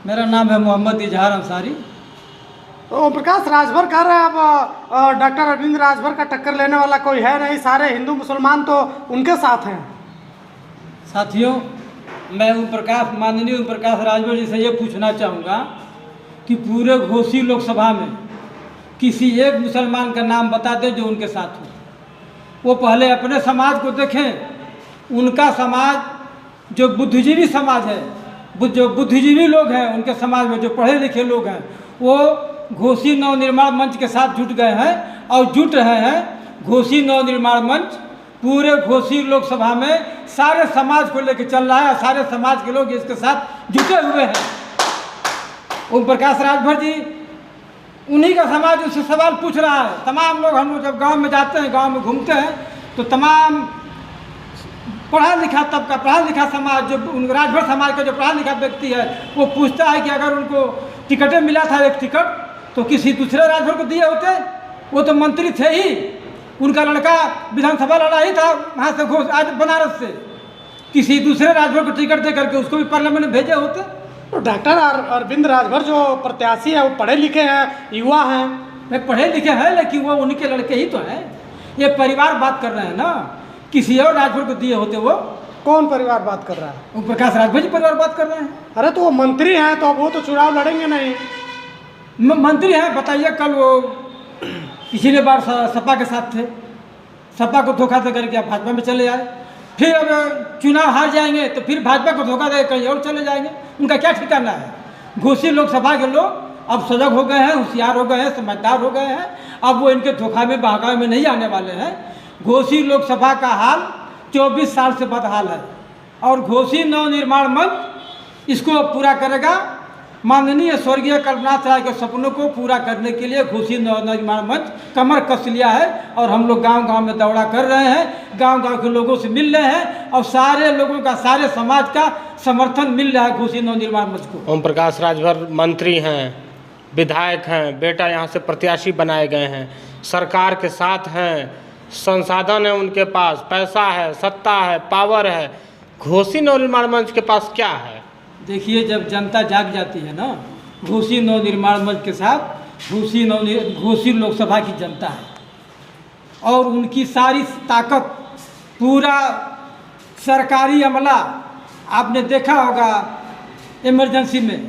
मेरा नाम है मोहम्मद इजहार अंसारी। तो ओम प्रकाश राजभर कह रहे हैं अब डॉक्टर अरविंद राजभर का टक्कर लेने वाला कोई है नहीं, सारे हिंदू मुसलमान तो उनके साथ हैं। साथियों, मैं माननीय ओम प्रकाश राजभर जी से ये पूछना चाहूँगा कि पूरे घोसी लोकसभा में किसी एक मुसलमान का नाम बता दें जो उनके साथ हो। वो पहले अपने समाज को देखें। उनका समाज जो बुद्धिजीवी समाज है, जो बुद्धिजीवी लोग हैं उनके समाज में, जो पढ़े लिखे लोग हैं, वो घोसी नवनिर्माण मंच के साथ जुट गए हैं और जुट रहे हैं। घोसी नवनिर्माण मंच पूरे घोसी लोकसभा में सारे समाज को लेकर चल रहा है। सारे समाज के लोग इसके साथ जुटे हुए हैं। ओम प्रकाश राजभर जी, उन्हीं का समाज उससे सवाल पूछ रहा है। तमाम लोग, हम लोग जब गांव में जाते हैं, गांव में घूमते हैं, तो तमाम पढ़ा लिखा तबका, पढ़ा लिखा समाज, जो राजभर समाज का जो पढ़ा लिखा व्यक्ति है, वो पूछता है कि अगर उनको टिकटें मिला था, एक टिकट, तो किसी दूसरे राजभर को दिए होते। वो तो मंत्री थे ही, उनका लड़का विधानसभा लड़ा ही था वहाँ से, आज बनारस से। किसी दूसरे राजभर को टिकट दे करके उसको भी पार्लियामेंट में भेजे होते। तो डॉक्टर अरविंद राजभर जो प्रत्याशी है वो पढ़े लिखे हैं, युवा हैं। मैं पढ़े लिखे हैं, लेकिन वो उनके लड़के ही तो हैं। ये परिवार बात कर रहे हैं ना, किसी और राजभर को दिए होते। वो कौन परिवार बात कर रहा है? ओम प्रकाश राजभर जी परिवार बात कर रहे हैं। अरे तो वो मंत्री हैं, तो अब वो तो चुनाव लड़ेंगे नहीं। मंत्री हैं, बताइए। कल वो पिछले बार सपा के साथ थे, सपा को धोखा दे करके अब भाजपा में चले आए। फिर अब चुनाव हार जाएंगे तो फिर भाजपा को धोखा दे कहीं और चले जाएंगे। उनका क्या ठिकाना है? घोसी लोकसभा के लोग अब सजग हो गए हैं, होशियार हो गए हैं, समझदार हो गए हैं। अब वो इनके धोखा में बहकावे में नहीं आने वाले हैं। घोसी लोकसभा का हाल 24 साल से बदहाल है और घोसी नवनिर्माण मंच इसको पूरा करेगा। माननीय स्वर्गीय कल्पनाथ राय के सपनों को पूरा करने के लिए घोसी नवनिर्माण मंच कमर कस लिया है और हम लोग गांव-गांव में दौड़ा कर रहे हैं, गांव-गांव के लोगों से मिल रहे हैं और सारे लोगों का, सारे समाज का समर्थन मिल रहा है घोसी नवनिर्माण मंच को। ओम प्रकाश राजभर मंत्री हैं, विधायक हैं, बेटा यहाँ से प्रत्याशी बनाए गए हैं, सरकार के साथ हैं, संसाधन है उनके पास, पैसा है, सत्ता है, पावर है। घोसी नवनिर्माण मंच के पास क्या है? देखिए, जब जनता जाग जाती है ना, घोसी नवनिर्माण मंच के साथ घोसी लोकसभा की जनता है और उनकी सारी ताकत, पूरा सरकारी अमला। आपने देखा होगा इमरजेंसी में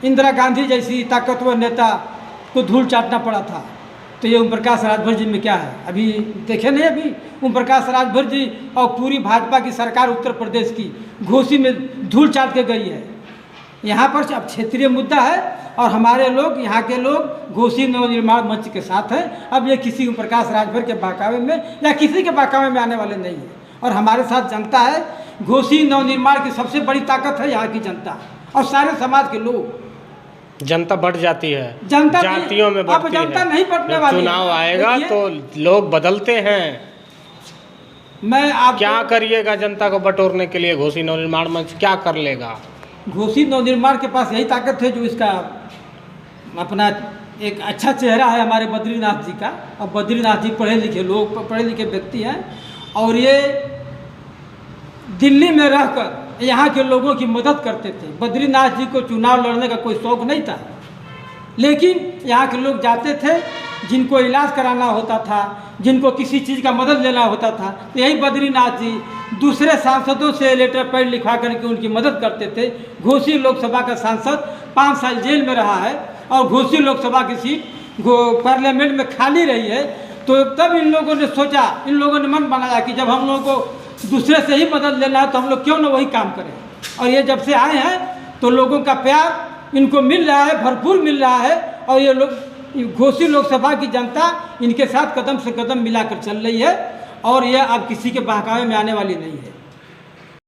इंदिरा गांधी जैसी ताकतवर नेता को धूल चाटना पड़ा था, तो ये ओम प्रकाश राजभर जी में क्या है? अभी देखे नहीं, अभी ओम प्रकाश राजभर जी और पूरी भाजपा की सरकार उत्तर प्रदेश की घोसी में धूल चाट के गई है। यहाँ पर अब क्षेत्रीय मुद्दा है और हमारे लोग, यहाँ के लोग घोसी नवनिर्माण मंच के साथ हैं। अब ये किसी ओम प्रकाश राजभर के बहकावे में या किसी के बहकावे में आने वाले नहीं है और हमारे साथ जनता है। घोसी नवनिर्माण की सबसे बड़ी ताकत है यहाँ की जनता और सारे समाज के लोग। जनता बढ़ जाती है, जनता जातियों में बढ़ती है। जनता नहीं बढ़ने वाली। चुनाव आएगा तो लोग बदलते हैं। मैं आप क्या करिएगा जनता को बटोरने के लिए? घोसी नवनिर्माण मंच क्या कर लेगा? घोसी नवनिर्माण के पास यही ताकत है जो इसका अपना एक अच्छा चेहरा है हमारे बद्रीनाथ जी का। और बद्रीनाथ जी पढ़े लिखे लोग, पढ़े लिखे व्यक्ति हैं और ये दिल्ली में रहकर यहाँ के लोगों की मदद करते थे। बद्रीनाथ जी को चुनाव लड़ने का कोई शौक नहीं था, लेकिन यहाँ के लोग जाते थे, जिनको इलाज कराना होता था, जिनको किसी चीज़ का मदद लेना होता था, तो यही बद्रीनाथ जी दूसरे सांसदों से लेटर पैड लिखवा करके उनकी मदद करते थे। घोसी लोकसभा का सांसद 5 साल जेल में रहा है और घोसी लोकसभा की सीट पार्लियामेंट में खाली रही है। तो तब इन लोगों ने सोचा, इन लोगों ने मन बनाया कि जब हम लोगों को दूसरे से ही मदद लेना है तो हम लोग क्यों ना वही काम करें। और ये जब से आए हैं तो लोगों का प्यार इनको मिल रहा है, भरपूर मिल रहा है और ये लोग, घोसी लोकसभा की जनता इनके साथ कदम से कदम मिलाकर चल रही है और ये अब किसी के बहकावे में आने वाली नहीं है।